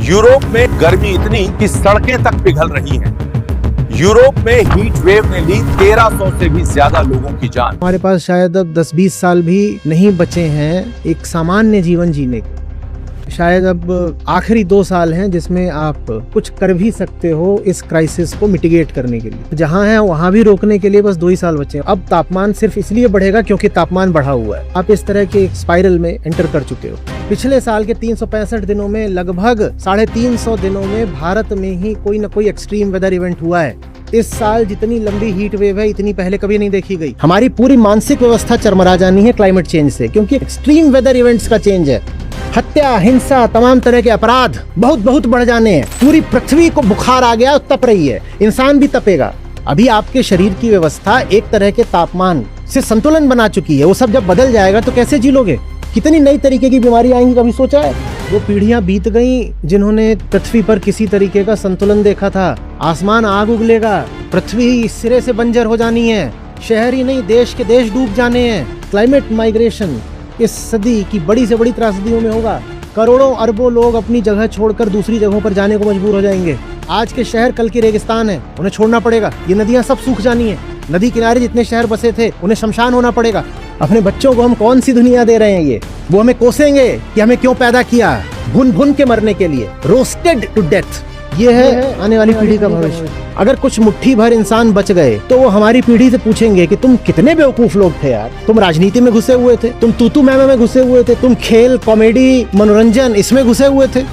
Europe में गर्मी इतनी कि सड़कें तक पिघल रही हैं। यूरोप में हीट वेव ने ली 1300 से भी ज्यादा लोगों की जान। हमारे पास शायद अब 10-20 साल भी नहीं बचे हैं एक सामान्य जीवन जीने के। शायद अब आखिरी 2 साल हैं जिसमें आप कुछ कर भी सकते हो इस क्राइसिस को मिटिगेट करने के लिए। जहां है वहां भी रोकने के लिए बस 2 ही साल बचे हैं। अब तापमान सिर्फ इसलिए बढ़ेगा क्योंकि तापमान बढ़ा हुआ है। आप इस तरह के एक स्पाइरल में एंटर कर चुके हो। पिछले साल के 365 दिनों में लगभग 350 दिनों में भारत में ही कोई न कोई एक्सट्रीम वेदर इवेंट हुआ है। इस साल जितनी लंबी हीट वेव है इतनी पहले कभी नहीं देखी गई। हमारी पूरी मानसिक व्यवस्था चरमरा जानी है क्लाइमेट चेंज से, क्योंकि एक्सट्रीम वेदर इवेंट्स का चेंज है। हत्या, हिंसा, तमाम तरह के अपराध बहुत बढ़ जाने हैं। पूरी पृथ्वी को बुखार आ गया, तप रही है, इंसान भी तपेगा। अभी आपके शरीर की व्यवस्था एक तरह के तापमान से संतुलन बना चुकी है। वो सब जब बदल जाएगा तो कैसे जी लोगे? कितनी नई तरीके की बीमारी आएंगी, कभी सोचा है? वो पीढ़ियां बीत गई जिन्होंने पृथ्वी पर किसी तरीके का संतुलन देखा था। आसमान आग उगलेगा, पृथ्वी इस सिरे से बंजर हो जानी है, शहर ही नहीं देश के देश डूब जाने हैं। क्लाइमेट माइग्रेशन इस सदी की बड़ी से बड़ी त्रासदियों में होगा। करोड़ों अरबों लोग अपनी जगह छोड़कर दूसरी जगहों पर जाने को मजबूर हो जाएंगे। आज के शहर कल की रेगिस्तान है, उन्हें छोड़ना पड़ेगा। ये नदियां सब सूख जानी है। नदी किनारे जितने शहर बसे थे उन्हें शमशान होना पड़ेगा। अपने बच्चों को हम कौन सी दुनिया दे रहे हैं? ये वो हमें कोसेंगे कि हमें क्यों पैदा किया, भुन भुन के मरने के लिए, रोस्टेड टू डेथ। ये है आने वाली पीढ़ी का भविष्य। अगर कुछ मुट्ठी भर इंसान बच गए तो वो हमारी पीढ़ी से पूछेंगे कि तुम कितने बेवकूफ लोग थे यार। तुम राजनीति में घुसे हुए थे, तुम तूतू मैमे में घुसे हुए थे, तुम खेल, कॉमेडी, मनोरंजन इसमें घुसे हुए थे।